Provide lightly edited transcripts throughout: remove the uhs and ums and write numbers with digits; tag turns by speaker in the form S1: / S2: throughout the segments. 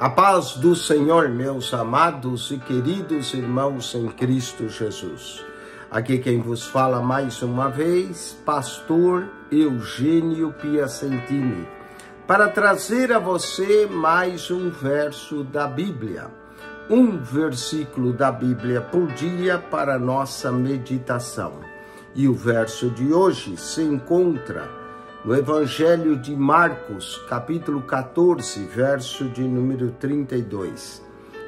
S1: A paz do Senhor, meus amados e queridos irmãos em Cristo Jesus. Aqui quem vos fala mais uma vez, pastor Eugênio Piacentini, para trazer a você mais um verso da Bíblia, um versículo da Bíblia por dia para nossa meditação. E o verso de hoje se encontra no Evangelho de Marcos, capítulo 14, verso de número 32,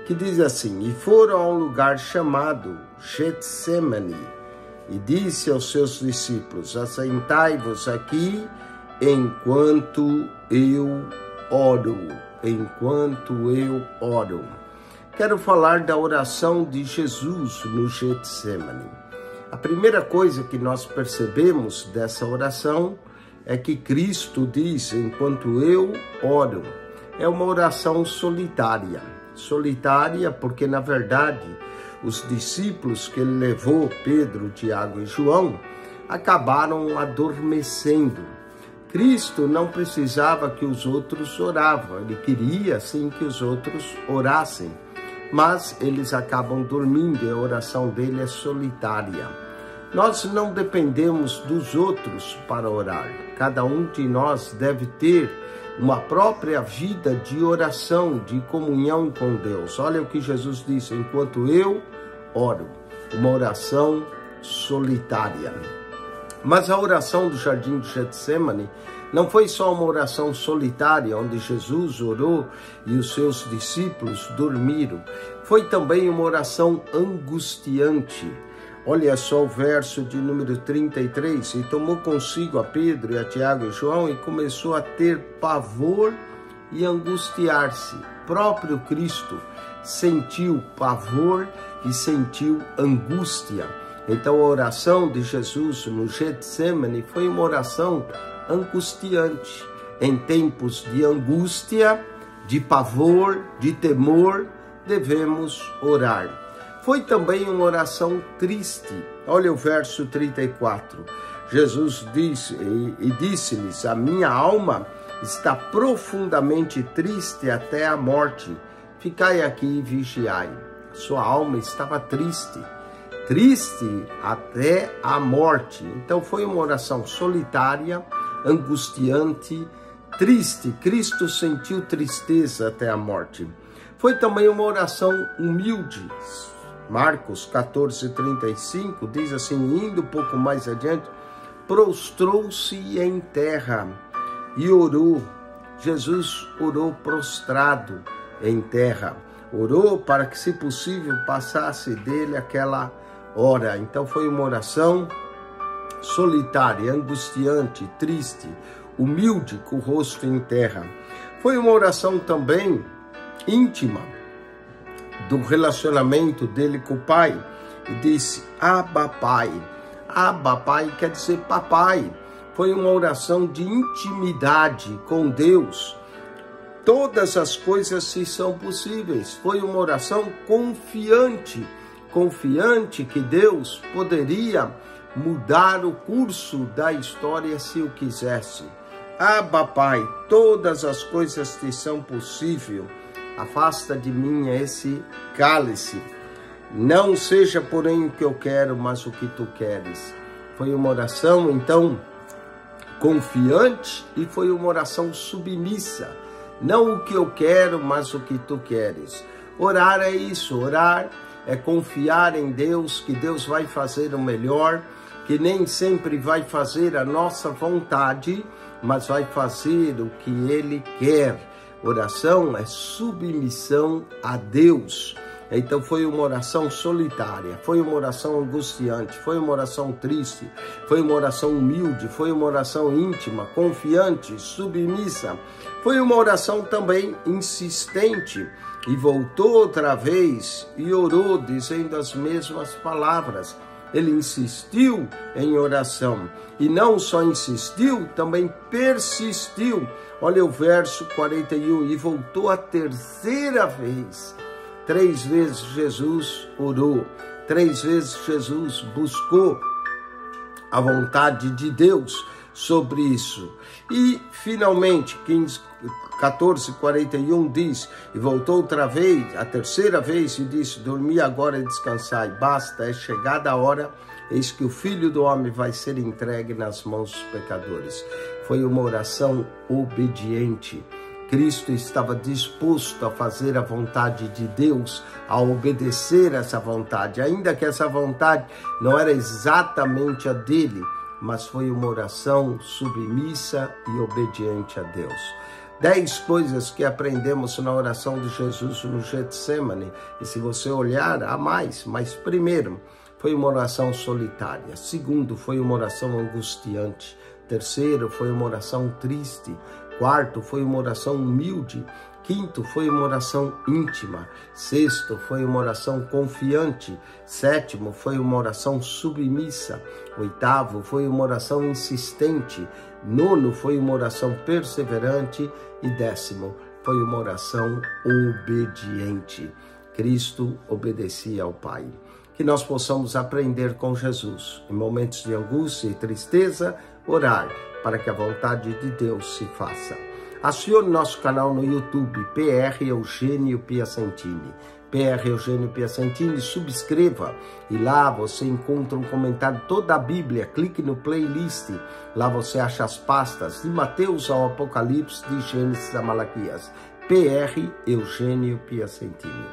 S1: que diz assim: E foram a um lugar chamado Getsemane, e disse aos seus discípulos: Assentai-vos aqui enquanto eu oro. Enquanto eu oro. Quero falar da oração de Jesus no Getsemane. A primeira coisa que nós percebemos dessa oração é que Cristo diz, enquanto eu oro. É uma oração solitária. Solitária porque, na verdade, os discípulos que ele levou, Pedro, Tiago e João, acabaram adormecendo. Cristo não precisava que os outros oravam. Ele queria, sim, que os outros orassem. Mas eles acabam dormindo e a oração dele é solitária. Nós não dependemos dos outros para orar. Cada um de nós deve ter uma própria vida de oração, de comunhão com Deus. Olha o que Jesus disse: enquanto eu oro. Uma oração solitária. Mas a oração do Jardim de Getsemane não foi só uma oração solitária, onde Jesus orou e os seus discípulos dormiram. Foi também uma oração angustiante. Olha só o verso de número 33. E tomou consigo a Pedro e a Tiago e João e começou a ter pavor e angustiar-se. Próprio Cristo sentiu pavor e sentiu angústia. Então a oração de Jesus no Getsemane foi uma oração angustiante. Em tempos de angústia, de pavor, de temor, devemos orar. Foi também uma oração triste. Olha o verso 34. Jesus disse e disse-lhes: a minha alma está profundamente triste até a morte. Ficai aqui e vigiai. Sua alma estava triste. Triste até a morte. Então foi uma oração solitária, angustiante, triste. Cristo sentiu tristeza até a morte. Foi também uma oração humilde. Marcos 14:35 diz assim, indo um pouco mais adiante, prostrou-se em terra e orou. Jesus orou prostrado em terra. Orou para que, se possível, passasse dele aquela hora. Então foi uma oração solitária, angustiante, triste, humilde, com o rosto em terra. Foi uma oração também íntima, do relacionamento dele com o Pai, e disse: Abba, Pai. Abba, Pai quer dizer papai. Foi uma oração de intimidade com Deus. Todas as coisas se são possíveis. Foi uma oração confiante, confiante que Deus poderia mudar o curso da história se o quisesse. Abba, Pai, todas as coisas te são possíveis. Afasta de mim esse cálice. Não seja, porém, o que eu quero, mas o que tu queres. Foi uma oração, então, confiante, e foi uma oração submissa. Não o que eu quero, mas o que tu queres. Orar é isso. Orar é confiar em Deus, que Deus vai fazer o melhor, que nem sempre vai fazer a nossa vontade, mas vai fazer o que Ele quer. Oração é submissão a Deus. Então foi uma oração solitária, foi uma oração angustiante, foi uma oração triste, foi uma oração humilde, foi uma oração íntima, confiante, submissa. Foi uma oração também insistente. E voltou outra vez e orou, dizendo as mesmas palavras. Ele insistiu em oração. E não só insistiu, também persistiu. Olha o verso 41. E voltou a terceira vez. 3 vezes Jesus orou. 3 vezes Jesus buscou a vontade de Deus. sobre isso. E, finalmente, 14:41 diz, e voltou outra vez, a terceira vez, e disse, dormi agora e descansai, basta, é chegada a hora, eis que o Filho do Homem vai ser entregue nas mãos dos pecadores. Foi uma oração obediente. Cristo estava disposto a fazer a vontade de Deus, a obedecer essa vontade, ainda que essa vontade não era exatamente a dele, mas foi uma oração submissa e obediente a Deus. 10 coisas que aprendemos na oração de Jesus no Getsemane, e se você olhar, há mais, mas primeiro, foi uma oração solitária. Segundo, foi uma oração angustiante. Terceiro, foi uma oração triste. Quarto, foi uma oração humilde. Quinto, foi uma oração íntima. Sexto, foi uma oração confiante. Sétimo, foi uma oração submissa. Oitavo, foi uma oração insistente. Nono, foi uma oração perseverante. E décimo, foi uma oração obediente. Cristo obedecia ao Pai. Que nós possamos aprender com Jesus, em momentos de angústia e tristeza, orar para que a vontade de Deus se faça. Acione nosso canal no YouTube, PR Eugênio Piacentini. PR Eugênio Piacentini, subscreva e lá você encontra um comentário de toda a Bíblia. Clique no playlist, lá você acha as pastas de Mateus ao Apocalipse, de Gênesis a Malaquias. PR Eugênio Piacentini.